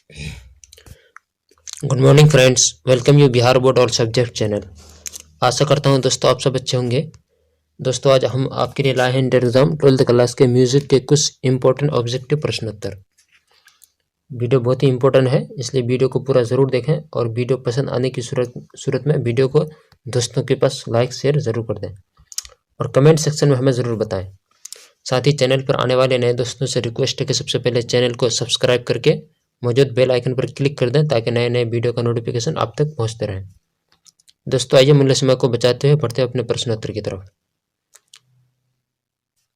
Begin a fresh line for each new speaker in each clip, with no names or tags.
Good morning friends, welcome you Bihar board all subject channel. आशा करता हूं दोस्तों आप सब अच्छे होंगे। दोस्तों आज हम आपके लिए लाए हैं इंटर एग्जाम 12th क्लास के म्यूजिक के कुछ इंपॉर्टेंट ऑब्जेक्टिव प्रश्नोत्तर। वीडियो बहुत ही इंपॉर्टेंट है, इसलिए वीडियो को पूरा ज़रूर देखें और वीडियो पसंद आने की सूरत में वीडियो को दोस्तों के पास लाइक शेयर ज़रूर कर दें और कमेंट सेक्शन में हमें ज़रूर बताएं। साथ ही चैनल पर आने वाले नए दोस्तों से रिक्वेस्ट है कि सबसे पहले चैनल को सब्सक्राइब करके मौजूद बेल आइकन पर क्लिक कर दें ताकि नए नए वीडियो का नोटिफिकेशन आप तक पहुंचते रहें। दोस्तों आइए मूल्य समय को बचाते हुए बढ़ते अपने प्रश्नोत्तर की तरफ।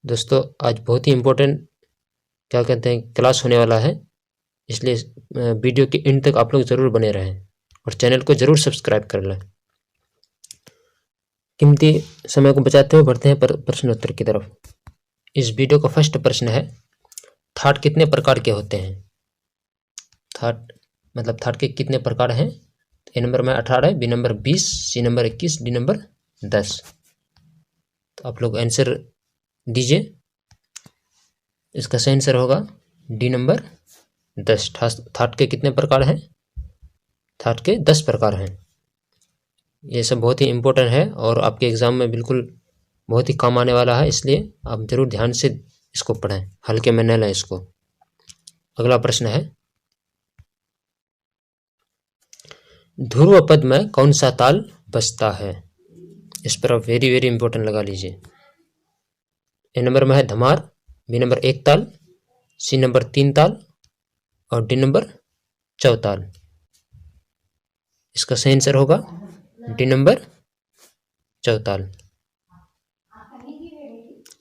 दोस्तों आज बहुत ही इम्पोर्टेंट क्या कहते हैं क्लास होने वाला है, इसलिए वीडियो के एंड तक आप लोग ज़रूर बने रहें और चैनल को ज़रूर सब्सक्राइब कर लें। कीमती समय को बचाते हुए बढ़ते हैं प्रश्नोत्तर की तरफ। इस वीडियो का फर्स्ट प्रश्न है, थाट कितने प्रकार के होते हैं? थाट के कितने प्रकार हैं? ए नंबर में 18, B number 20, C number 21, D number 10। तो आप लोग आंसर दीजिए। इसका सही आंसर होगा डी नंबर 10। थाट के कितने प्रकार हैं? थाट के 10 प्रकार हैं। ये सब बहुत ही इम्पोर्टेंट है और आपके एग्जाम में बिल्कुल बहुत ही काम आने वाला है, इसलिए आप जरूर ध्यान से इसको पढ़ें, हल्के में न लें इसको। अगला प्रश्न है, ध्रुव पद में कौन सा ताल बजता है? इस पर आप वेरी वेरी इंपॉर्टेंट लगा लीजिए। ए नंबर में है धमार, बी नंबर 1 ताल, सी नंबर 3 ताल और डी नंबर चौताल। इसका सही आंसर होगा डी नंबर चौताल।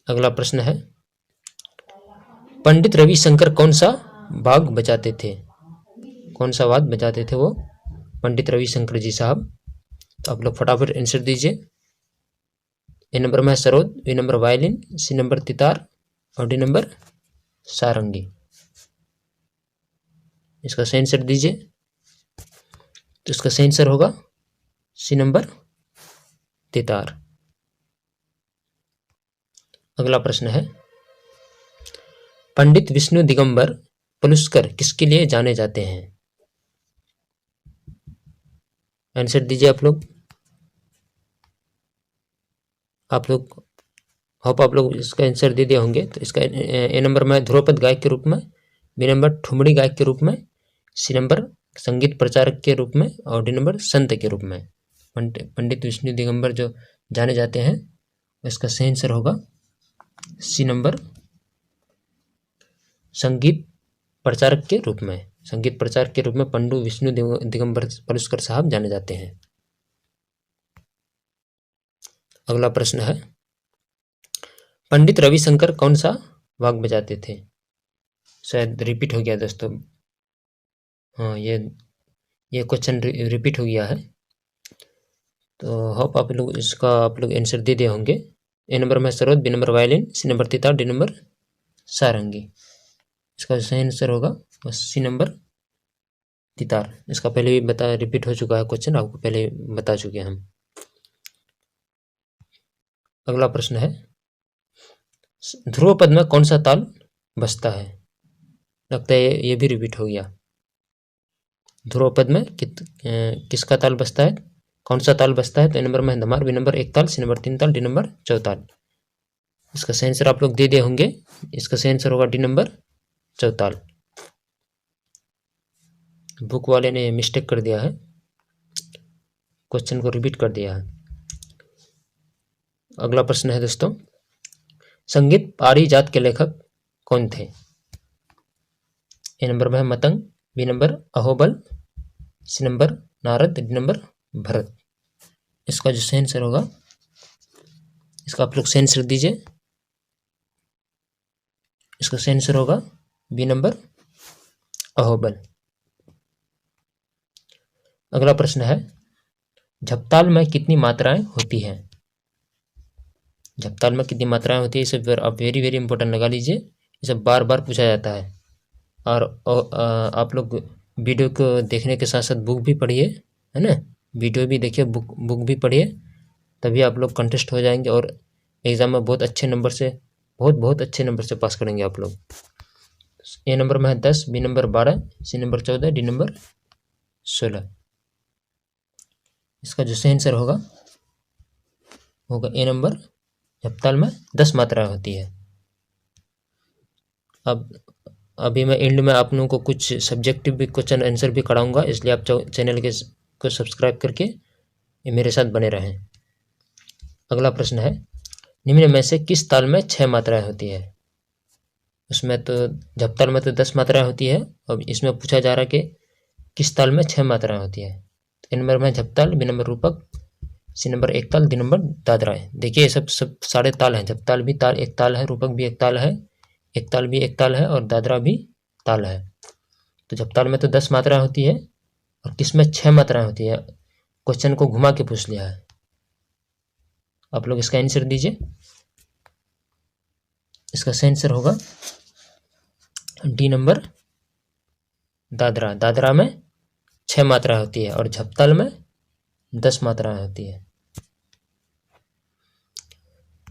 अगला प्रश्न है, पंडित रविशंकर कौन सा वाद्य बजाते थे? कौन सा वाद्य बजाते थे वो पंडित रविशंकर जी साहब? तो आप लोग फटाफट आंसर दीजिए। ए नंबर में है sarod, B number violin, C number तितार और डी नंबर सारंगी। इसका सही आंसर दीजिए। तो इसका सही आंसर होगा सी नंबर तितार। अगला प्रश्न है, पंडित विष्णु दिगंबर पलुस्कर किसके लिए जाने जाते हैं? आंसर दीजिए आप लोग। होप आप लोग इसका आंसर दे दिए होंगे। तो इसका ए नंबर में ध्रुपद गायक के रूप में, बी नंबर ठुमरी गायक के रूप में, सी नंबर संगीत प्रचारक के रूप में और डी नंबर संत के रूप में पंडित विष्णु दिगंबर जो जाने जाते हैं। इसका सही आंसर होगा सी नंबर संगीत प्रचारक के रूप में। संगीत प्रचारक के रूप में पंडित विष्णु दिगंबर पलुस्कर साहब जाने जाते हैं। अगला प्रश्न है, पंडित रविशंकर कौन सा वाद्य बजाते थे? शायद रिपीट हो गया दोस्तों। हाँ, ये क्वेश्चन रिपीट हो गया है। तो होप आप लोग आंसर दे दिए होंगे। ए नंबर में sarod, B number violin, C number तितार, डी नंबर सारंगी। इसका सही आंसर होगा सी नंबर तितार। इसका पहले भी रिपीट हो चुका है क्वेश्चन, आपको पहले बता चुके हैं हम। अगला प्रश्न है, ध्रुव पद में कौन सा ताल बजता है? लगता है ये भी रिपीट हो गया। ध्रुव पद में किसका ताल बजता है? कौन सा ताल बजता है? तो ए नंबर में धमार, बी नंबर 1 ताल, सी नंबर 3 ताल, डी नंबर चौताल। इसका सही आंसर आप लोग दे दिए होंगे। इसका सही आंसर होगा डी नंबर चौताल। बुक वाले ने मिस्टेक कर दिया है, क्वेश्चन को रिपीट कर दिया है। अगला प्रश्न है दोस्तों, संगीत पारिजात के लेखक कौन थे? ए नंबर में है Matang, B number Ahobal, C number Narad, D number Bharat. इसका जो सही आंसर होगा, इसका आप लोग सही आंसर दीजिए। इसका सही आंसर होगा बी नंबर अहोबल। अगला प्रश्न है, झपताल में कितनी मात्राएं होती हैं? झपताल में कितनी मात्राएं होती है, इसे आप वेरी वेरी इंपॉर्टेंट लगा लीजिए। इसे बार बार पूछा जाता है। और आप लोग वीडियो को देखने के साथ साथ बुक भी पढ़िए, है ना। वीडियो भी देखिए, बुक भी पढ़िए, तभी आप लोग कंटेस्ट हो जाएंगे और एग्ज़ाम में बहुत अच्छे नंबर से पास करेंगे आप लोग। ए नंबर में है 10, B number 12, C number 14, D number 16। इसका जो सही आंसर होगा ए नंबर, जब ताल में 10 मात्राएं होती है। अब अभी मैं एंड में आप लोगों को कुछ सब्जेक्टिव भी क्वेश्चन आंसर भी कराऊंगा, इसलिए आप चैनल के को सब्सक्राइब करके मेरे साथ बने रहें। अगला प्रश्न है, निम्न में से किस ताल में 6 मात्राएं होती है? उसमें तो झपताल में तो 10 मात्राएं होती है। अब इसमें पूछा जा रहा है कि किस ताल में 6 मात्राएं होती है। तो ए नंबर में झपताल, बी नंबर रूपक, सी नंबर एक ताल, डी नंबर दादरा है। देखिए ये सब सारे ताल हैं। झपताल भी ताल एक ताल है, रूपक भी एक ताल है, एक ताल भी एक ताल है और दादरा भी ताल है। तो झपताल में तो 10 मात्राएं होती है और किसमें 6 मात्राएं होती है। क्वेश्चन को घुमा के पूछ लिया है। आप लोग इसका आंसर दीजिए। इसका सही आंसर होगा डी नंबर दादरा। दादरा में 6 मात्राएं होती है और झपताल में 10 मात्राएं होती है।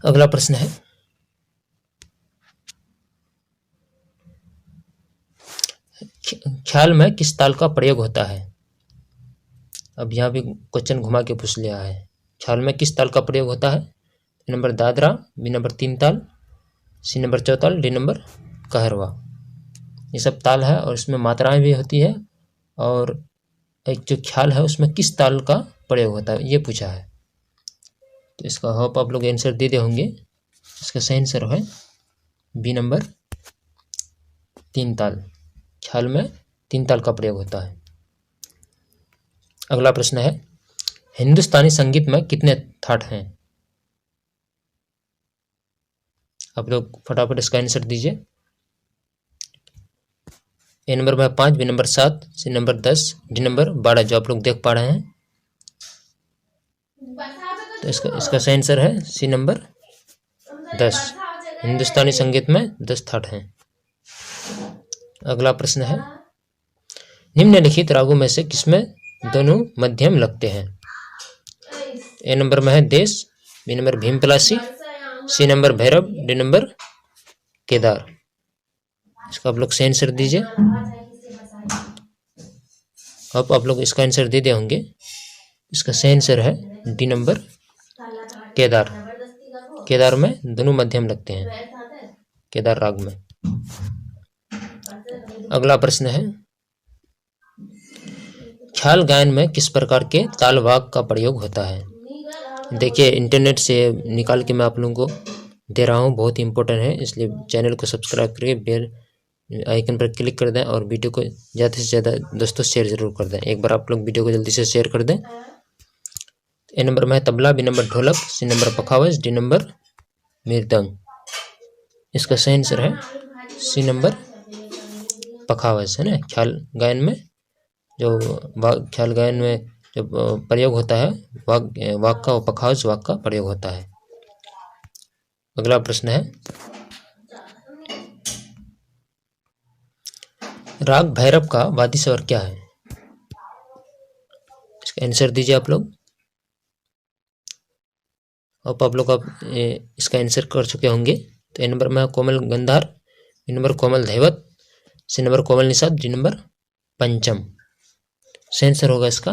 अगला प्रश्न है, ख्याल में किस ताल का प्रयोग होता है? अब यहाँ भी क्वेश्चन घुमा के पूछ लिया है। ख्याल में किस ताल का प्रयोग होता है? ए नंबर दादरा, बी नंबर 3 ताल, सी नंबर चौताल, डी नंबर कहरवा। ये सब ताल है और इसमें मात्राएं भी होती है और एक जो ख्याल है उसमें किस ताल का प्रयोग होता है ये पूछा है। तो इसका होप आप लोग आंसर दे होंगे। इसका सही आंसर है बी नंबर 3 ताल। ख्याल में 3 ताल का प्रयोग होता है। अगला प्रश्न है, हिंदुस्तानी संगीत में कितने थाट हैं? आप लोग फटाफट इसका आंसर दीजिए। ए नंबर में 5, B number 7, C number 10, D number 12, जो आप लोग देख पा रहे हैं। तो इसका सही आंसर है सी नंबर 10। हिंदुस्तानी संगीत में 10 थाट हैं। अगला प्रश्न है, निम्नलिखित रागों में से किसमें दोनों मध्यम लगते हैं? ए नंबर में है Desh, B number Bhimpalasi, C number Bhairav, D number Kedar. इसका आप लोग सही आंसर दीजिए। अब आप लोग इसका आंसर दे होंगे। इसका सही आंसर है डी नंबर केदार। केदार में दोनों मध्यम लगते हैं, केदार राग में। अगला प्रश्न है, ख्याल गायन में किस प्रकार के ताल वाग का प्रयोग होता है? देखिए इंटरनेट से निकाल के मैं आप लोगों को दे रहा हूँ, बहुत ही इंपॉर्टेंट है, इसलिए चैनल को सब्सक्राइब करके बेल आइकन पर क्लिक कर दें और वीडियो को ज़्यादा से ज़्यादा दोस्तों शेयर जरूर कर दें। एक बार आप लोग वीडियो को जल्दी से शेयर कर दें। ए नंबर में है तबला, बी नंबर ढोलक, सी नंबर पखावज, डी नंबर मृदंग। इसका सही आंसर है सी नंबर पखावज, है ना। ख्याल गायन में ख्याल गायन में जब प्रयोग होता है वाग का, पखावज वाग का प्रयोग होता है। अगला प्रश्न है, राग भैरव का वादी स्वर क्या है? इसका आंसर दीजिए आप लोग। अब आप लोग इसका आंसर कर चुके होंगे। तो ए नंबर में कोमल गंधार, बी नंबर कोमल धैवत, सी नंबर कोमल निषाद, डी नंबर पंचम। सही आंसर होगा इसका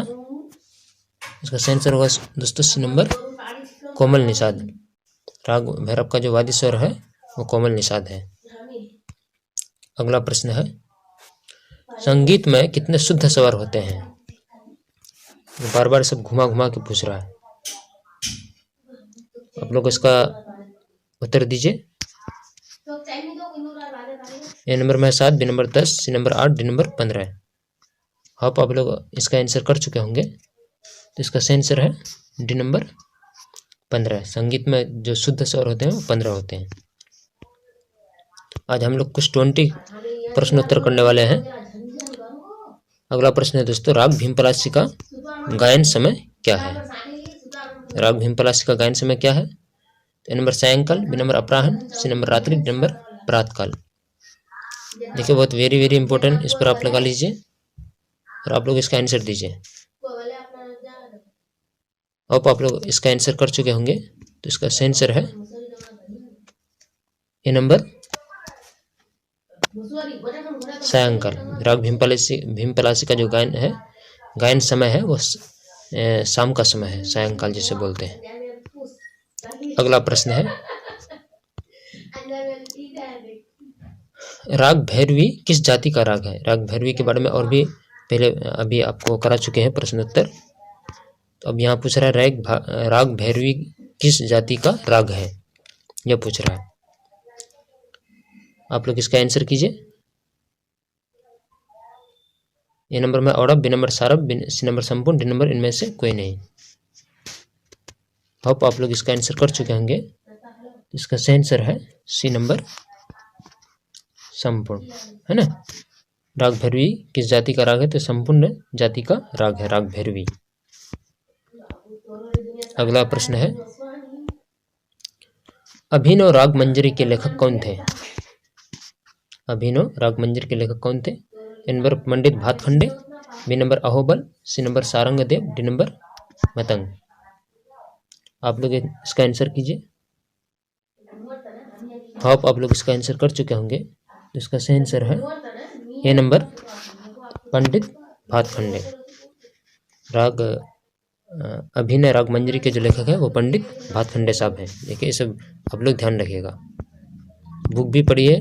सही आंसर होगा दोस्तों सी नंबर कोमल निषाद। राग भैरव का जो वादी स्वर है वो कोमल निषाद है। अगला प्रश्न है, संगीत में कितने शुद्ध स्वर होते हैं? बार बार सब घुमा घुमा के पूछ रहा है। आप लोग इसका उत्तर दीजिए। ए नंबर में 7, B number 10, C number 8, D number 15। आप लोग इसका आंसर कर चुके होंगे। तो इसका सही आंसर है डी नंबर 15। संगीत में जो शुद्ध स्वर होते हैं वो 15 होते हैं। आज हम लोग कुछ 20 प्रश्न उत्तर करने वाले हैं। अगला प्रश्न है दोस्तों, राग भीम पलासी का गायन समय क्या है? राग भीम पलासी का गायन समय क्या है? ए नंबर सायंकाल, बी नंबर अपराह्न, सी नंबर रात्रि, डी नंबर प्रातःकाल। देखिए बहुत वेरी वेरी इंपॉर्टेंट, इस पर आप लगा लीजिए और आप लोग इसका आंसर दीजिए। अब आप लोग इसका आंसर कर चुके होंगे। तो इसका सही आंसर है ए नंबर सायंकाल। राग भीम पलासी का जो गायन समय है वो शाम का समय है, सायंकाल जिसे बोलते हैं। अगला प्रश्न है, राग भैरवी किस जाति का राग है? राग भैरवी के बारे में और भी पहले अभी आपको करा चुके हैं प्रश्नोत्तर। तो अब यहाँ पूछ रहा है राग भैरवी किस जाति का राग है, यह पूछ रहा है। आप लोग इसका आंसर कीजिए। ए नंबर में औरब, बी नंबर सारब, सी नंबर संपूर्ण, डी नंबर इनमें से कोई नहीं। होप आप लोग इसका आंसर कर चुके होंगे। इसका सही आंसर है सी नंबर संपूर्ण, है ना। राग भैरवी किस जाति का राग है? तो संपूर्ण जाति का राग है राग भैरवी। अगला प्रश्न है, अभिनव राग मंजरी के लेखक कौन थे? अभिनव राग मंजरी के लेखक कौन थे? A number Pandit Bhatkhande, B number Ahobal, C number Sarangdev, D number Matang. आप लोग इसका आंसर कीजिए। आप लोग इसका आंसर कर चुके होंगे। इसका सही आंसर है ए नंबर पंडित भातखंडे। राग अभिनय राग मंजरी के जो लेखक है वो पंडित भातखंडे साहब हैं। देखिए, ये सब आप लोग ध्यान रखिएगा। बुक भी पढ़िए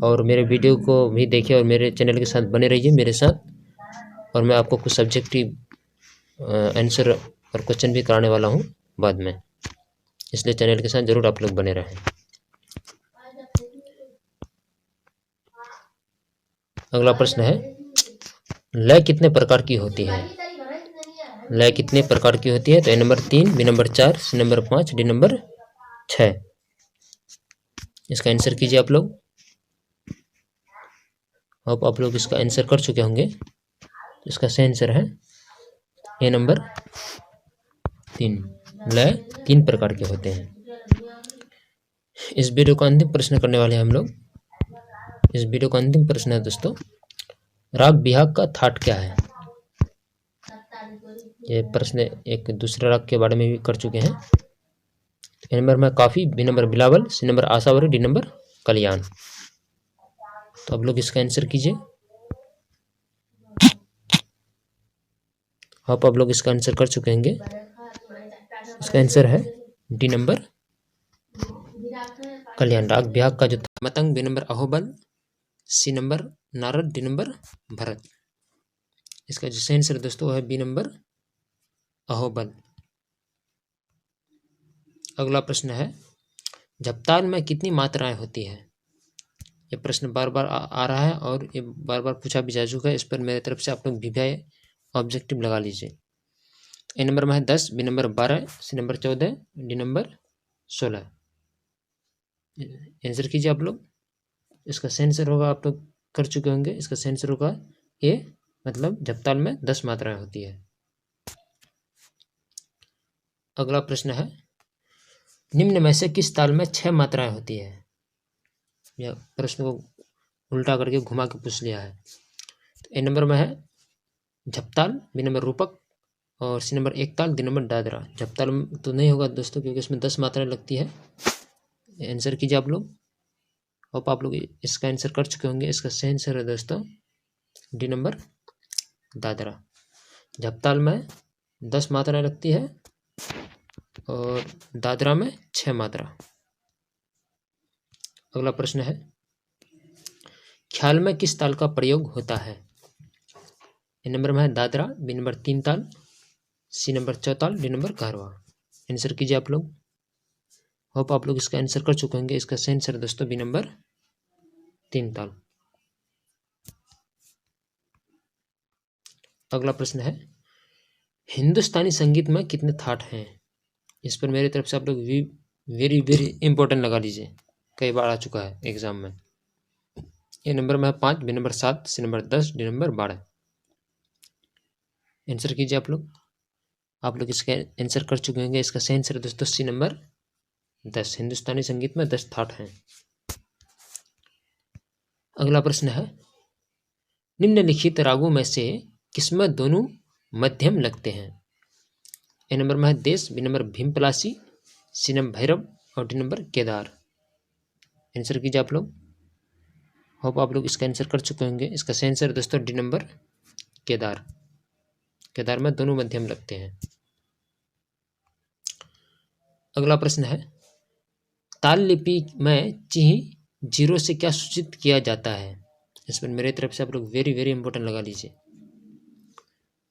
और मेरे वीडियो को भी देखिए और मेरे चैनल के साथ बने रहिए मेरे साथ। और मैं आपको कुछ सब्जेक्टिव आंसर और क्वेश्चन भी कराने वाला हूँ बाद में, इसलिए चैनल के साथ जरूर आप लोग बने रहें। अगला प्रश्न है, लय कितने प्रकार की होती है? लय कितने प्रकार की होती है? तो A number 3, B number 4, C number 5, D number 6। इसका आंसर कीजिए आप लोग। आप लोग इसका आंसर कर चुके होंगे। इसका सही आंसर है ए नंबर 3। लय 3 प्रकार के होते हैं। इस वीडियो का अंतिम प्रश्न करने वाले हैं हम लोग। इस वीडियो का अंतिम प्रश्न है दोस्तों, राग बिहाग का थाट क्या है? ये प्रश्न एक दूसरे राग के बारे में भी कर चुके हैं। ए नंबर में काफी, बी नंबर बिलावल, सी नंबर आशावरी, डी नंबर कल्याण। तो आप लोग इसका आंसर कीजिए। आप लोग इसका आंसर कर चुके होंगे। इसका आंसर है डी नंबर कल्याण। राग बिहाग का जो Matang, B number Ahobal, C number Narad, D number Bharat. इसका जो सही आंसर दोस्तों है बी नंबर अहोबल। अगला प्रश्न है, झपताल में कितनी मात्राएं होती है? ये प्रश्न बार बार आ रहा है और ये बार बार पूछा भी जा चुका है। इस पर मेरे तरफ से आप लोग वीवीआई ऑब्जेक्टिव लगा लीजिए। ए नंबर में है 10, B number 12, C number 14, D number 16। Answer कीजिए आप लोग। इसका सही आंसर होगा, आप लोग कर चुके होंगे। इसका सही आंसर होगा ए, मतलब झपताल में 10 मात्राएं होती है। अगला प्रश्न है, निम्न में से किस ताल में 6 मात्राएं होती है? यह प्रश्न को उल्टा करके घुमा के पूछ लिया है। तो ए नंबर में है झपताल, बी नंबर रूपक, और सी नंबर एक ताल, डी नंबर दादरा। झपताल तो नहीं होगा दोस्तों, क्योंकि इसमें 10 मात्राएं लगती है। आंसर कीजिए आप लोग। आप लोग इसका आंसर कर चुके होंगे। इसका सही आंसर है दोस्तों डी नंबर दादरा। झपताल में 10 मात्राएं लगती है और दादरा में 6 मात्रा। अगला प्रश्न है, ख्याल में किस ताल का प्रयोग होता है? ए नंबर में है दादरा, बी नंबर 3 ताल, सी नंबर चौताल, डी नंबर कारवा। आंसर कीजिए आप लोग। आप लोग इसका आंसर कर चुके होंगे। इसका सही आंसर दोस्तों बी नंबर 3 ताल। अगला प्रश्न है, हिंदुस्तानी संगीत में कितने थाट हैं? इस पर मेरी तरफ से आप लोग वेरी वेरी इंपॉर्टेंट लगा लीजिए, कई बार आ चुका है एग्जाम में। ए नंबर में है 5, B number 7, C number 10, D number 12। Answer कीजिए आप लोग। आप लोग इसका आंसर कर चुके होंगे। इसका सही आंसर दोस्तों सी नंबर 10। हिंदुस्तानी संगीत में 10 थाट हैं। अगला प्रश्न है, निम्नलिखित रागों में से किसमें दोनों मध्यम लगते हैं? ए नंबर में है Desh, B number Bhimpalasi, C number Bhairav और डी नंबर केदार। आंसर कीजिए आप लोग। होप आप लोग इसका आंसर कर चुके होंगे। इसका सही आंसर दोस्तों डी नंबर केदार। केदार में दोनों मध्यम लगते हैं। अगला प्रश्न है, ताल लिपि में चिन्ह जीरो से क्या सूचित किया जाता है? इस पर मेरे तरफ से आप लोग वेरी वेरी इंपॉर्टेंट लगा लीजिए।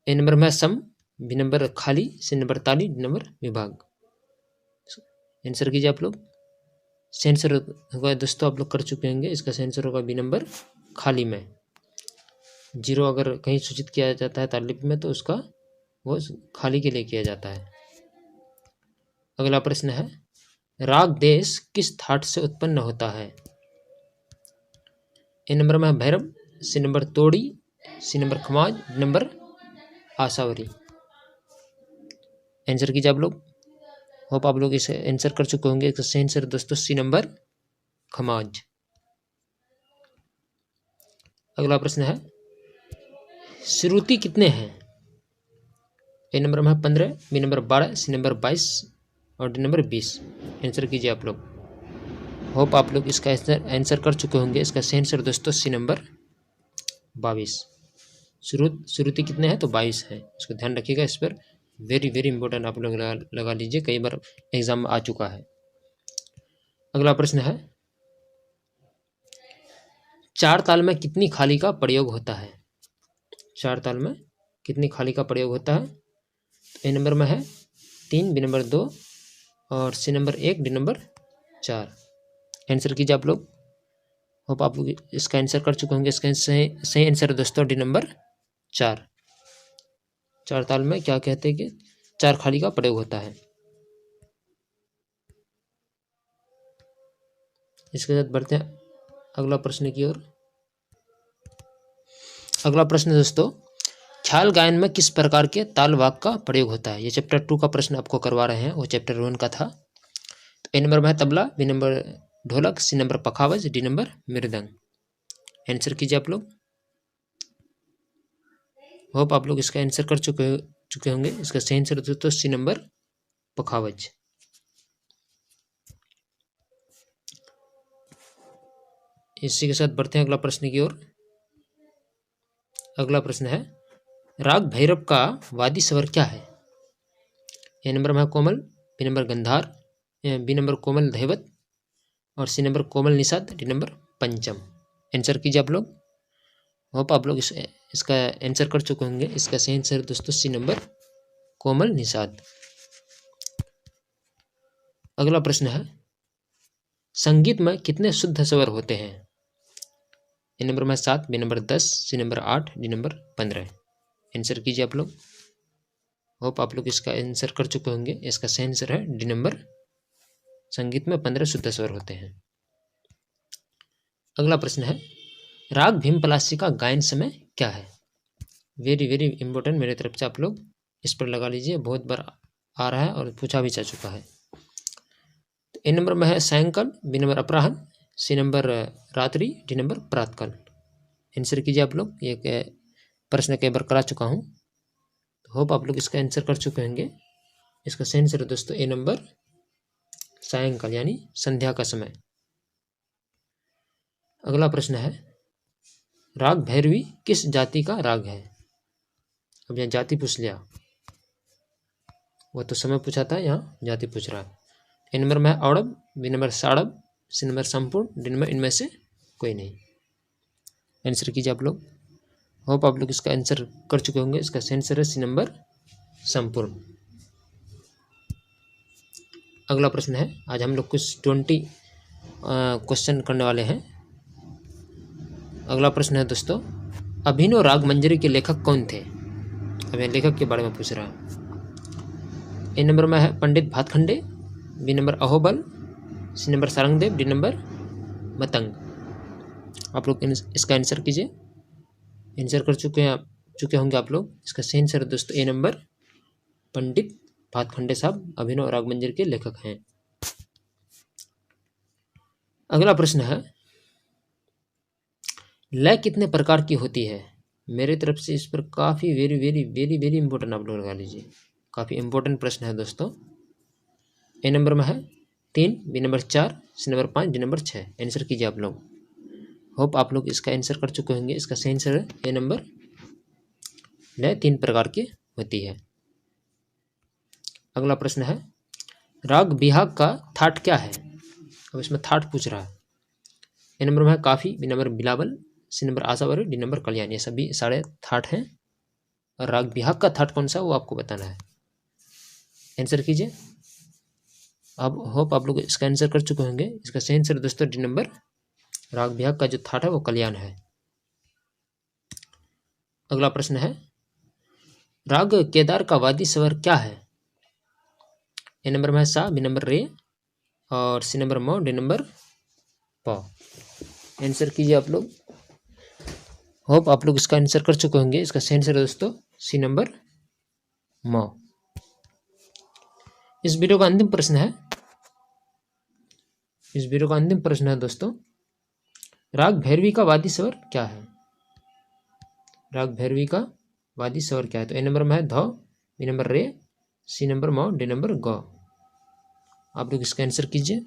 ए नंबर में सम, बी नंबर खाली, सी नंबर ताली, डी नंबर विभाग। आंसर कीजिए आप लोग। सही आंसर होगा दोस्तों आप लोग कर चुके होंगे। इसका सही आंसर होगा बी नंबर खाली में। जीरो अगर कहीं सूचित किया जाता है ताल लिपि में तो उसका वो खाली के लिए किया जाता है। अगला प्रश्न है, राग देश किस थाट से उत्पन्न होता है? ए नंबर में Bhairav, C number Todi, C number Khamaj, D number Asavari. Answer कीजिए आप लोग। होप आप लोग इसे आंसर कर चुके होंगे। इसका सही आंसर दोस्तों सी नंबर खमाज। अगला प्रश्न है, श्रुति कितने हैं? ए नंबर में 15, बी नंबर 12, सी नंबर 22 और डी नंबर 20। आंसर कीजिए आप लोग। होप आप लोग इसका आंसर कर चुके होंगे। इसका सही आंसर दोस्तों सी नंबर 22। श्रुति कितने हैं? तो 22 हैं। इसको ध्यान रखिएगा। इस पर वेरी वेरी इंपॉर्टेंट आप लोग लगा लीजिए, कई बार एग्जाम में आ चुका है। अगला प्रश्न है, चार ताल में कितनी खाली का प्रयोग होता है? चार ताल में कितनी खाली का प्रयोग होता है? तो ए नंबर में है 3, बी नंबर 2 और C number 1, D number 4। Answer कीजिए आप लोग। होप आप लोग इसका आंसर कर चुके होंगे। इसका सही आंसर दोस्तों डी नंबर 4। चार ताल में क्या कहते हैं कि चार खाली का प्रयोग होता है। इसके साथ बढ़ते हैं अगला प्रश्न की ओर। अगला प्रश्न दोस्तों, ख्याल गायन में किस प्रकार के ताल वाग का प्रयोग होता है? ये चैप्टर 2 का प्रश्न आपको करवा रहे हैं, वो चैप्टर 1 का था। तो ए नंबर में है तबला, बी नंबर ढोलक, सी नंबर पखावज, डी नंबर मृदंग। आंसर कीजिए आप लोग। होप आप लोग इसका आंसर कर चुके होंगे। इसका सही आंसर दोस्तों सी नंबर पखावज। इसी के साथ बढ़ते हैं अगला प्रश्न की ओर। अगला प्रश्न है, राग भैरव का वादी स्वर क्या है? ए नंबर में है कोमल, बी नंबर गंधार, बी नंबर कोमल धैवत और सी नंबर कोमल निषाद, डी नंबर पंचम। आंसर कीजिए आप लोग। होप आप लोग इसका आंसर कर चुके होंगे। इसका सही आंसर दोस्तों सी नंबर कोमल निषाद। अगला प्रश्न है, संगीत में कितने शुद्ध स्वर होते हैं? ए नंबर में 7, B number 10, C number 8, D number 15। Answer कीजिए आप लोग। होप आप लोग इसका आंसर कर चुके होंगे। इसका सही आंसर है डी नंबर। संगीत में 15 शुद्ध स्वर होते हैं। अगला प्रश्न है, राग भीमपलासी का गायन समय क्या है? वेरी वेरी इंपॉर्टेंट, मेरे तरफ से आप लोग इस पर लगा लीजिए। बहुत बार आ रहा है और पूछा भी जा चुका है। तो ए नंबर में है सायंकाल, बी नंबर अपराह्न, सी नंबर रात्रि, डी नंबर प्रातकाल। आंसर कीजिए आप लोग। ये प्रश्न कई बार करा चुका हूँ। होप आप लोग इसका आंसर कर चुके होंगे। इसका सही आंसर है दोस्तों ए नंबर सायंकाल यानी संध्या का समय। अगला प्रश्न है, राग भैरवी किस जाति का राग है? अब यहाँ जाति पूछ लिया, वो तो समय पूछा था, यहाँ जाति पूछ रहा है। ए नंबर में है औड़ब, बी नंबर साड़ब, सी नंबर संपूर्ण, डी नंबर इनमें से कोई नहीं। आंसर कीजिए आप लोग। होप आप लोग इसका आंसर कर चुके होंगे। इसका सही आंसर है सी नंबर संपूर्ण। अगला प्रश्न है, आज हम लोग कुछ 20 क्वेश्चन करने वाले हैं। अगला प्रश्न है दोस्तों, अभिनव राग मंजरी के लेखक कौन थे? अब यहाँ लेखक के बारे में पूछ रहा है। ए नंबर में है Pandit Bhatkhande, B number Ahobal, C number Sarangdev, D number Matang. आप लोग इसका आंसर कीजिए। आंसर कर चुके होंगे आप लोग। इसका सही आंसर दोस्तों ए नंबर पंडित भातखंडे साहब अभिनव राग मंजरी के लेखक हैं। अगला प्रश्न है, लय कितने प्रकार की होती है? मेरे तरफ से इस पर काफ़ी very very very very important आप लोग लगा लीजिए। काफ़ी इंपॉर्टेंट प्रश्न है दोस्तों। ए नंबर में है 3, B number 4, C number 5, D number 6। Answer कीजिए आप लोग। होप आप लोग इसका आंसर कर चुके होंगे। इसका सही आंसर है ए नंबर। लय 3 प्रकार की होती है। अगला प्रश्न है राग बिहाग का थाट क्या है। अब इसमें थाट पूछ रहा है। ए नंबर में है काफी, बी नंबर बिलावल, सी नंबर आशावरी, डी नंबर कल्याण। ये सभी सारे थाट हैं और राग बिहाग का थाट कौन सा वो आपको बताना है। आंसर कीजिए। अब होप आप लोग इसका आंसर कर चुके होंगे। इसका सही आंसर दोस्तों डी नंबर, राग बिहाग का जो थाट है वो कल्याण है। अगला प्रश्न है राग केदार का वादी स्वर क्या है। ए नंबर में है सा, बी नंबर रे और सी नंबर मो, डी नंबर प। आंसर कीजिए आप लोग। होप आप लोग इसका आंसर कर चुके होंगे। इसका सही आंसर है दोस्तों सी नंबर मो। इस वीडियो का अंतिम प्रश्न है। इस वीडियो का अंतिम प्रश्न है दोस्तों राग भैरवी का वादी स्वर क्या है। राग भैरवी का वादी स्वर क्या है। तो ए नंबर में है ध, बी नंबर रे, सी नंबर मो, डी नंबर ग। आप लोग इसका आंसर कीजिए।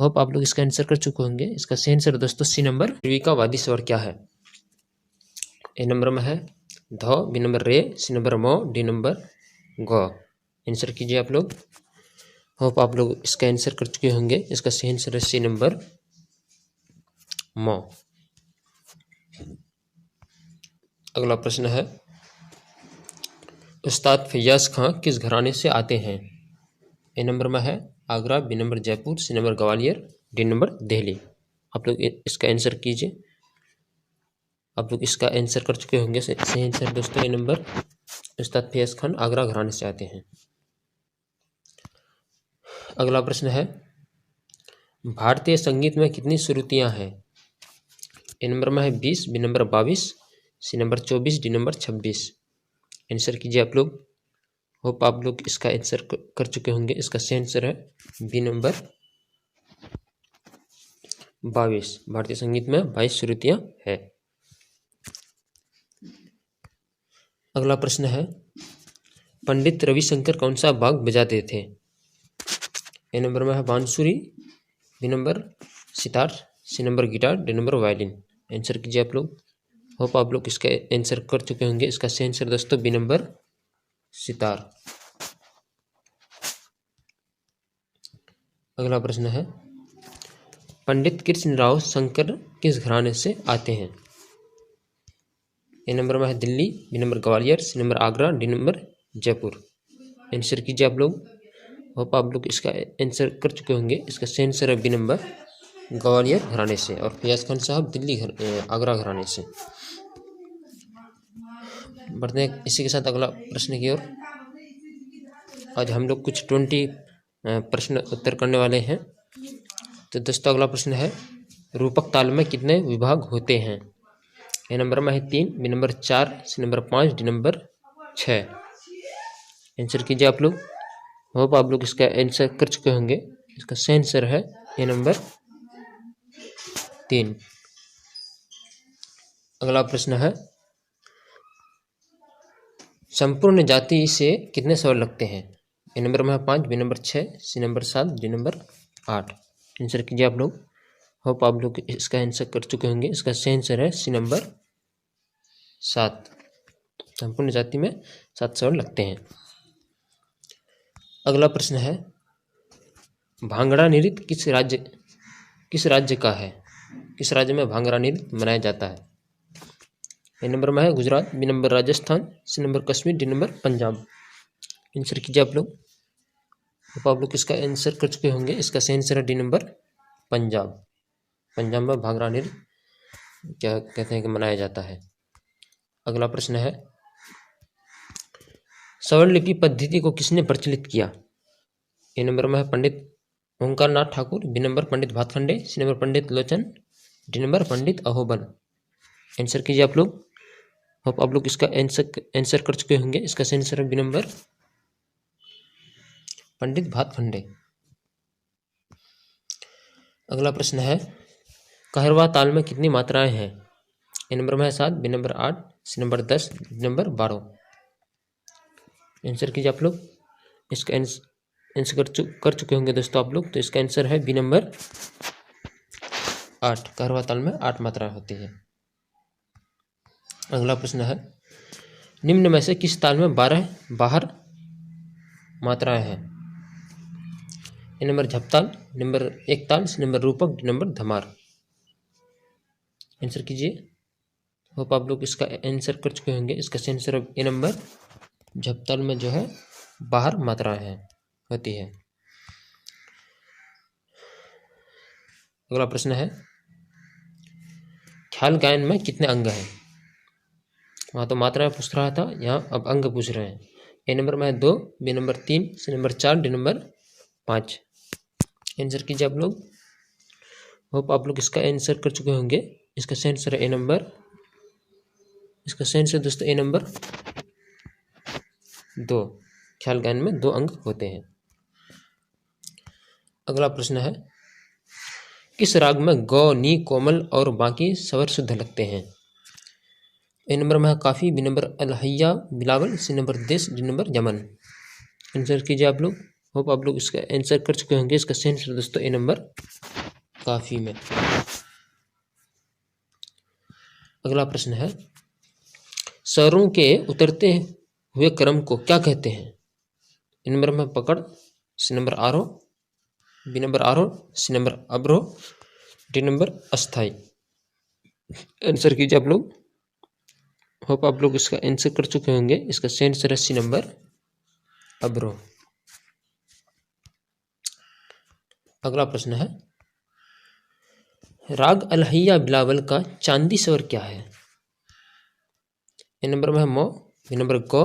होप आप लोग इसका आंसर कर चुके होंगे। इसका सही आंसर दोस्तों सी नंबर, भैरवी का वादी स्वर क्या है। ए नंबर में है ध, बी नंबर रे, सी नंबर मो, डी नंबर ग। आंसर कीजिए आप लोग। होप आप लोग इसका आंसर कर चुके होंगे। इसका सही आंसर है सी नंबर मो। अगला प्रश्न है उस्ताद फैयाज खां किस घराने से आते हैं। ए नंबर में है Agra, B number Jaipur, C number Gwalior, D number Delhi. आप लोग इसका आंसर कीजिए। आप लोग इसका आंसर कर चुके होंगे। सही आंसर दोस्तों ए नंबर, उस्ताद फैयाज खान आगरा घराने से आते हैं। अगला प्रश्न है भारतीय संगीत में कितनी श्रुतियां हैं। ए नंबर में है 20, B number 22, C number 24, D number 26। Answer कीजिए आप लोग। होप आप लोग इसका आंसर कर चुके होंगे। इसका सही आंसर है बी नंबर 22। भारतीय संगीत में 22 श्रुतियां है। अगला प्रश्न है पंडित रविशंकर कौन सा वाद्य बजाते थे। ए नंबर में है बांसुरी, B number sitar, C number guitar, D number violin. Answer कीजिए आप लोग। होप आप लोग इसका आंसर कर चुके होंगे। इसका सही आंसर दोस्तों बी नंबर सितार। अगला प्रश्न है पंडित कृष्णराव शंकर किस घराने से आते हैं। ए नंबर में है Delhi, B number Gwalior, C number Agra, D number Jaipur. Answer कीजिए आप लोग। होप आप लोग इसका आंसर कर चुके होंगे। इसका सही आंसर है बी नंबर ग्वालियर घराने से और फैयाज खान साहब दिल्ली आगरा घराने से। बढ़ते हैं इसी के साथ अगला प्रश्न की ओर। आज हम लोग कुछ 20 प्रश्न उत्तर करने वाले हैं। तो दोस्तों अगला प्रश्न है रूपक ताल में कितने विभाग होते हैं। ए नंबर में है 3, B number 4, C number 5, D number 6। Answer कीजिए आप लोग। होप आप लोग इसका आंसर कर चुके होंगे। इसका सही आंसर है ए नंबर 3। अगला प्रश्न है संपूर्ण जाति से कितने स्वर लगते हैं। ए नंबर में है 5, B number 6, C number 7, D number 8। Answer कीजिए आप लोग। होप आप लोग इसका आंसर कर चुके होंगे। इसका सही आंसर है सी नंबर 7। संपूर्ण जाति में 7 स्वर लगते हैं। अगला प्रश्न है भांगड़ा नृत्य किस राज्य का है। किस राज्य में भांगड़ा नृत्य मनाया जाता है। ए नंबर में है Gujarat, B number Rajasthan, C number Kashmir, D number Punjab. Answer कीजिए आप लोग। आप लोग इसका आंसर कर चुके होंगे। इसका सही आंसर है डी नंबर पंजाब। पंजाब में भांगड़ा नृत्य क्या कहते हैं कि मनाया जाता है। अगला प्रश्न है स्वरलिपि पद्धति को किसने प्रचलित किया। ए नंबर में है पंडित ओंकार नाथ ठाकुर, बी नंबर पंडित भातखंडे, सी नंबर पंडित लोचन, डी नंबर पंडित अहोबन। आंसर कीजिए आप लोग। होप आप लोग इसका आंसर कर चुके होंगे। इसका सही आंसर है बी नंबर पंडित भातखंडे। अगला प्रश्न है कहरवा ताल में कितनी मात्राएं हैं। ए नंबर में है 7, B number 8, C number 10, D number 12। Answer कीजिए आप लोग। इसका आंसर कर चुके होंगे दोस्तों आप लोग। तो इसका आंसर है बी नंबर 8, कहरवा ताल में 8 मात्राएं होती है। अगला प्रश्न है, निम्न में से किस ताल में 12 बाहर मात्राएं हैं? ए नंबर झपताल, नंबर एक ताल, नंबर रूपक, नंबर धमार। आंसर कीजिए। होप आप लोग इसका आंसर कर चुके होंगे। इसका सही आंसर ए नंबर झपताल में जो है बाहर मात्राएं हैं होती है। अगला प्रश्न है, ख्याल गायन में कितने अंग हैं? वहाँ तो मात्राएं पूछ रहा था, यहाँ अब अंग पूछ रहे हैं। ए नंबर में है 2, B number 3, C number 4, D number 5। Answer कीजिए आप लोग। होप आप लोग इसका आंसर कर चुके होंगे। इसका सही आंसर है ए नंबर, इसका सही आंसर दोस्तों ए नंबर 2। ख्याल गायन में 2 अंग होते हैं। अगला प्रश्न है, किस राग में गौ, नी, कोमल और बाकी स्वर शुद्ध लगते हैं? ए नंबर में है काफी, बी नंबर अलहैया बिलावल, सी नंबर देश, डी नंबर यमन। आंसर कीजिए आप लोग। होप आप लोग इसका आंसर कर चुके होंगे। इसका सही आंसर दोस्तों ए नंबर काफी में। अगला प्रश्न है, स्वरों के उतरते हुए क्रम को क्या कहते हैं? ए नंबर में पकड़, सी नंबर आरोह, बी नंबर आरोह, सी नंबर अवरोह, डी नंबर अस्थाई। आंसर कीजिए आप लोग। होप आप लोग इसका आंसर कर चुके होंगे। इसका सही आंसर है सी नंबर अवरोह। अगला प्रश्न है, राग अलहैया बिलावल का चांदी स्वर क्या है? ए नंबर में है मो, बी नंबर गो,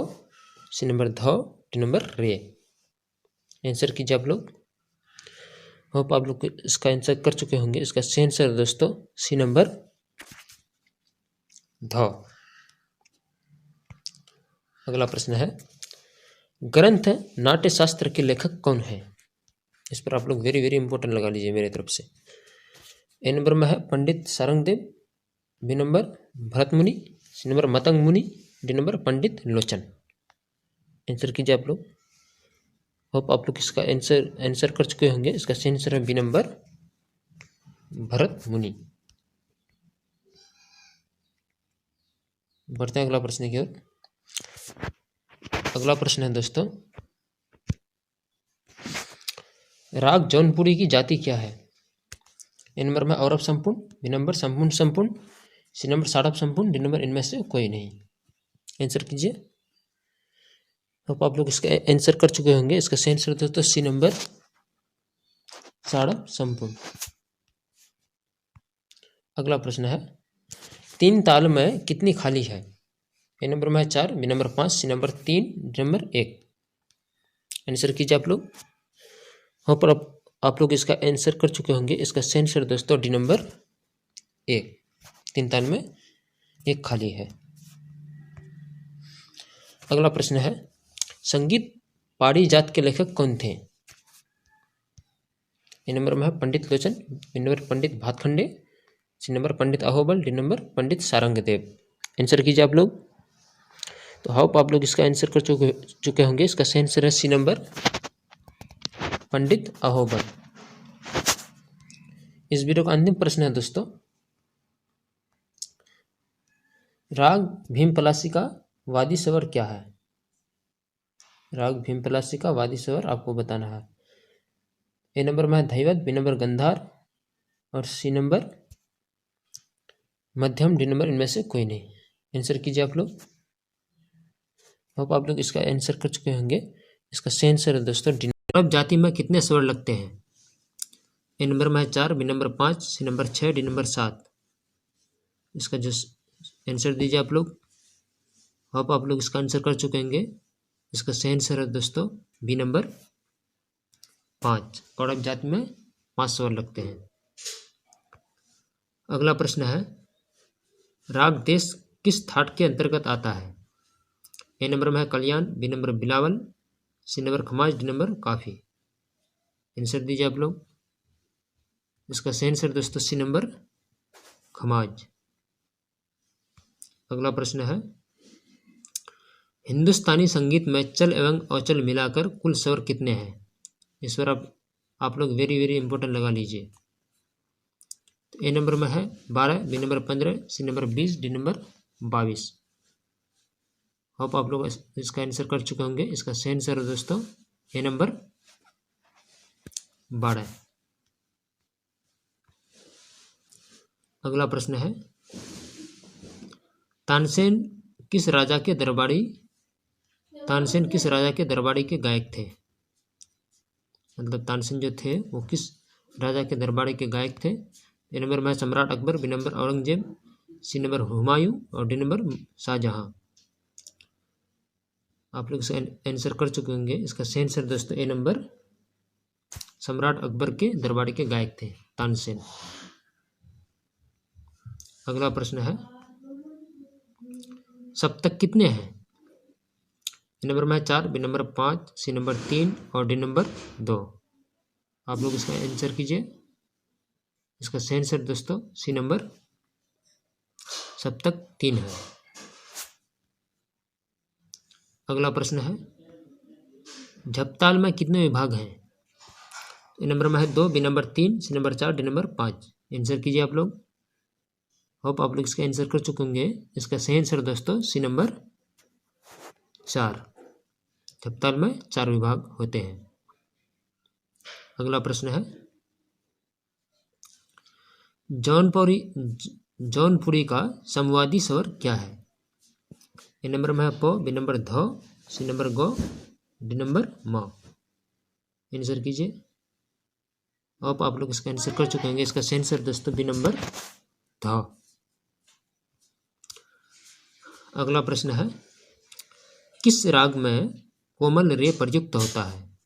सी नंबर धो, डी नंबर रे। आंसर कीजिए आप लोग। होप आप लोग इसका आंसर कर चुके होंगे। इसका सही आंसर दोस्तों सी नंबर धो। अगला प्रश्न है, ग्रंथ नाट्य शास्त्र के लेखक कौन है? इस पर आप लोग वेरी वेरी इंपॉर्टेंट लगा लीजिए मेरे तरफ से। ए नंबर में है पंडित सारंगदेव, बी नंबर भरत मुनि, सी नंबर मतंग मुनि, डी नंबर पंडित लोचन। आंसर कीजिए आप लोग। होप आप लोग इसका आंसर कर चुके होंगे। इसका सही आंसर है बी नंबर भरत मुनि। बढ़ते हैं अगला प्रश्न की ओर। अगला प्रश्न है दोस्तों, राग जौनपुरी की जाति क्या है? ए नंबर में औरव संपूर्ण, बी नंबर संपूर्ण संपूर्ण, सी नंबर साड़व संपूर्ण, डी नंबर इनमें से कोई नहीं। आंसर कीजिए। तो आप लोग इसका आंसर कर चुके होंगे। इसका सही आंसर दोस्तों सी नंबर साड़व संपूर्ण। अगला प्रश्न है, 3 ताल में कितनी खाली है? ए नंबर में है 4, B number 5, C number 3, D number 1। Answer कीजिए आप लोग। हाँ, पर आप लोग इसका आंसर कर चुके होंगे। इसका सही आंसर दोस्तों डी नंबर 1। 3 ताल में 1 खाली है। अगला प्रश्न है, संगीत पारिजात के लेखक कौन थे? ए नंबर में है पंडित लोचन, बी नंबर पंडित भातखंडे, सी नंबर पंडित अहोबल, डी नंबर पंडित सारंगदेव। आंसर कीजिए आप लोग। तो होप आप लोग इसका आंसर कर चुके होंगे। इसका सही आंसर है सी नंबर पंडित अहोबल। इस वीडियो का अंतिम प्रश्न है दोस्तों, राग भीमपलासी का वादी स्वर क्या है? राग भीमपलासी का वादी स्वर आपको बताना है। ए नंबर में है धैवत, बी नंबर गंधार और सी नंबर मध्यम, डी नंबर इनमें से कोई नहीं। आंसर कीजिए आप लोग। होप आप लोग इसका आंसर कर चुके होंगे। इसका सही आंसर है दोस्तों डी। औरव जाति में कितने स्वर लगते हैं? ए नंबर में है 4, B number 5, C number 6, D number 7। इसका जो आंसर दीजिए आप लोग। होप आप लोग इसका आंसर कर चुके होंगे। इसका सही आंसर है दोस्तों बी नंबर 5। औरव जाति में 5 स्वर लगते हैं। अगला प्रश्न है, राग देश किस थाट के अंतर्गत आता है? ए नंबर में है कल्याण, बी नंबर बिलावल, C number Khamaj, D number काफी। आंसर दीजिए आप लोग। इसका सही आंसर दोस्तों सी नंबर खमाज। अगला प्रश्न है, हिंदुस्तानी संगीत में चल एवं अचल मिलाकर कुल स्वर कितने हैं? इस पर आप लोग वेरी वेरी इंपॉर्टेंट लगा लीजिए। तो ए नंबर में है 12, B number 15, C number 20, D number 22। Hope आप लोग इसका आंसर कर चुके होंगे। इसका सही आंसर है दोस्तों ए नंबर 12। अगला प्रश्न है, तानसेन किस राजा के दरबारी के गायक थे? मतलब तानसेन जो थे वो किस राजा के दरबारी के गायक थे? ए नंबर में सम्राट Akbar, B number Aurangzeb, C number Humayun और डी नंबर शाहजहां। आप लोग इसका आंसर कर चुके होंगे। इसका सही आंसर दोस्तों ए नंबर सम्राट अकबर के दरबारी के गायक थे तानसेन। अगला प्रश्न है, सप्तक कितने हैं? ए नंबर में 4, बी नंबर 5, सी नंबर 3 और डी नंबर 2। आप लोग इसका आंसर कीजिए। इसका सही आंसर दोस्तों सी नंबर सप्तक 3 है। अगला प्रश्न है, झपताल में कितने विभाग हैं? ए नंबर में है 2, B number 3, C number 4, D number 5। Answer कीजिए आप लोग। होप आप लोग इसका आंसर कर चुके होंगे। इसका सही आंसर दोस्तों सी नंबर 4। झपताल में 4 विभाग होते हैं। अगला प्रश्न है, जौनपुरी का संवादी स्वर क्या है? ए नंबर में है प, बी नंबर ध, सी नंबर ग, डी नंबर म। आंसर कीजिए। अब आप लोग इसका आंसर कर चुके होंगे। इसका सही आंसर दोस्तों बी नंबर ध। अगला प्रश्न है, किस राग में कोमल रे प्रयुक्त होता है?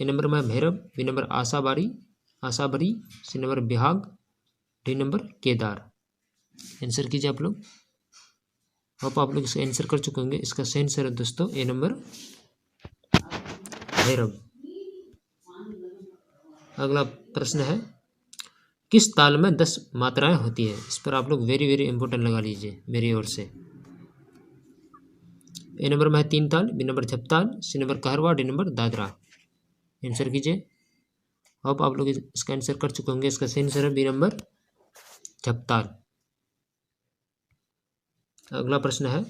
ए नंबर में Bhairav, B number Asavari, C number Bihag, D number Kedar. Answer कीजिए आप लोग। अब आप लोग इसका आंसर कर चुके होंगे। इसका सही आंसर है दोस्तों ए नंबर भैरव। अगला प्रश्न है, किस ताल में 10 मात्राएं होती है? इस पर आप लोग वेरी वेरी इंपॉर्टेंट लगा लीजिए मेरी ओर से। ए नंबर में है 3 ताल, बी नंबर झपताल, सी नंबर कहरवा, डी नंबर दादरा। आंसर कीजिए। अब आप लोग इसका आंसर कर चुके होंगे। इसका सही आंसर है बी नंबर झपताल। अगला प्रश्न है,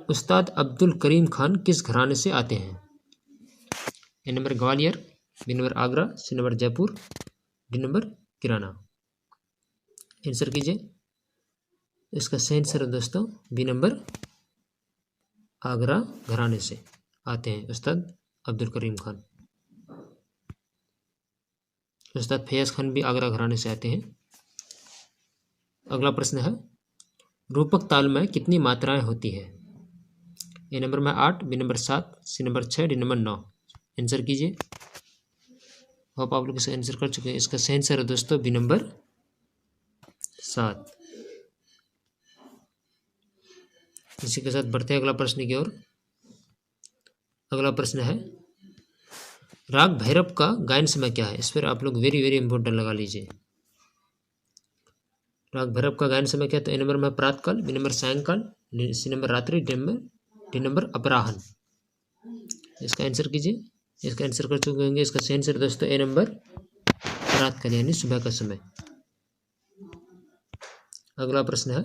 उस्ताद अब्दुल करीम खान किस घराने से आते हैं? A number Gwalior, B number Agra, C number Jaipur, D number Kirana. Answer कीजिए। इसका सही आंसर है दोस्तों बी नंबर आगरा घराने से आते हैं उस्ताद अब्दुल करीम खान। उस्ताद फैयाज खान भी आगरा घराने से आते हैं। अगला प्रश्न है, रूपक ताल में कितनी मात्राएं होती है? ए नंबर में 8, B number 7, C number 6, D number 9। Answer कीजिए। होप आप लोग इसका आंसर कर चुके हैं। इसका सही आंसर है दोस्तों बी नंबर 7। इसी के साथ बढ़ते हैं अगला प्रश्न की ओर। अगला प्रश्न है, राग भैरव का गायन समय क्या है? इस पर आप लोग वेरी वेरी इंपॉर्टेंट लगा लीजिए। राग भैरव का गायन समय क्या है? तो ए नंबर में प्रातःकाल, बी नंबर सायंकाल, सी नंबर रात्रि, डी नंबर अपराह्न। इसका आंसर कीजिए। इसका आंसर कर चुके होंगे। इसका सही आंसर दोस्तों ए नंबर प्रातःकाल यानी सुबह का समय। अगला प्रश्न है,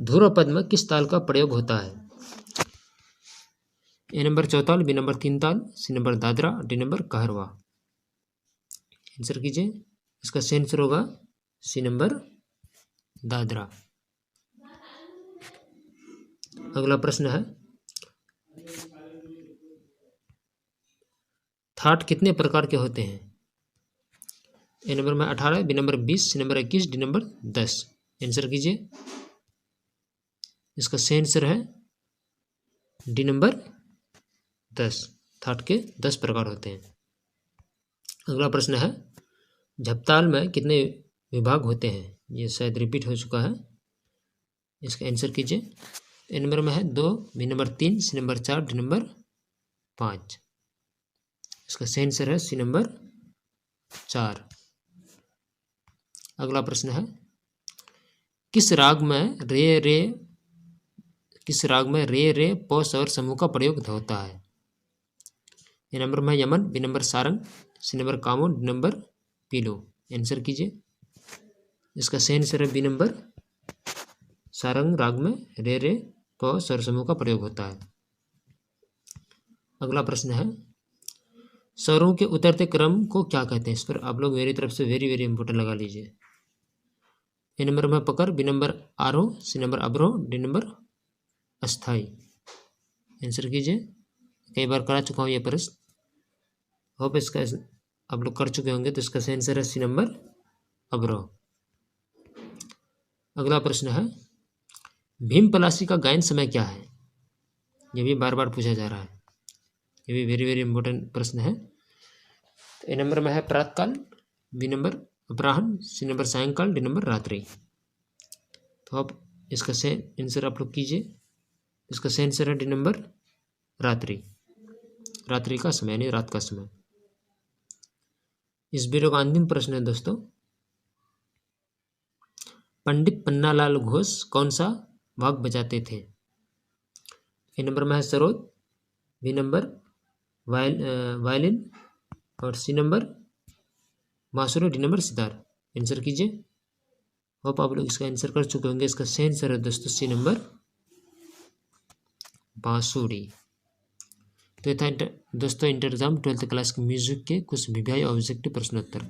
ध्रुव पद में किस ताल का प्रयोग होता है? A number Chautal, B number 3 ताल, C number Dadra, D number Kaharwa. Answer कीजिए। इसका सही आंसर होगा सी नंबर दादरा। अगला प्रश्न है, थाट कितने प्रकार के होते हैं? ए नंबर में 18, B number 20, C number 21, D number 10। Answer कीजिए। इसका सही आंसर है डी नंबर 10। थाट के 10 प्रकार होते हैं। अगला प्रश्न है, झपताल में कितने विभाग होते हैं? ये शायद रिपीट हो चुका है। इसका आंसर कीजिए। ए नंबर में है 2, B number 3, C number 4, D number 5। इसका सही आंसर है सी नंबर 4। अगला प्रश्न है, किस राग में रे प स्वर समूह का प्रयोग होता है? ए नंबर में यमन, बी नंबर सारंग, सी नंबर कामोन, डी नंबर पीलो। आंसर कीजिए। इसका सही आंसर है बी नंबर, सारंग राग में रे रे प स्वर समूह का प्रयोग होता है। अगला प्रश्न है, स्वरों के उतरते क्रम को क्या कहते हैं? इस पर आप लोग मेरी तरफ से वेरी वेरी इंपॉर्टेंट लगा लीजिए। ए नंबर में पकड़, बी नंबर आरोह, सी नंबर अवरोह, डी नंबर अस्थाई। आंसर कीजिए। कई बार करा चुका हूँ ये प्रश्न, होप इसका आप लोग कर चुके होंगे। तो इसका सही आंसर है सी नंबर अवरोह। अगला प्रश्न है, भीम पलासी का गायन समय क्या है? ये भी बार बार पूछा जा रहा है, ये भी वेरी वेरी इंपॉर्टेंट प्रश्न है। तो ए नंबर में है प्रातःकाल, बी नंबर अपराह्न, सी नंबर सायंकाल, डी नंबर रात्रि। तो अब इसका सही आंसर आप लोग कीजिए। इसका सही आंसर है डी नंबर रात्रि, रात्रि का समय यानी रात का समय। इस वीडियो का अंतिम प्रश्न है दोस्तों, पंडित पन्नालाल घोष कौन सा वाद्य बजाते थे? ए नंबर में है सरोद, बी नंबर वायलिन और सी नंबर बांसुरी, डी नंबर सितार। आंसर कीजिए। होप आप लोग इसका आंसर कर चुके होंगे। इसका सही आंसर है दोस्तों सी नंबर बांसुरी। तो ये था दोस्तों इंटर एग्जाम 12th क्लास के म्यूजिक के कुछ वीवीआई ऑब्जेक्टिव प्रश्नोत्तर।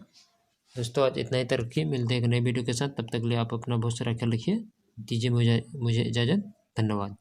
दोस्तों आज इतना ही तक रखिए, मिलते हैं एक नए वीडियो के साथ। तब तक के लिए आप अपना बहुत सारा ख्याल रखिए। दीजिए मुझे इजाज़त। धन्यवाद।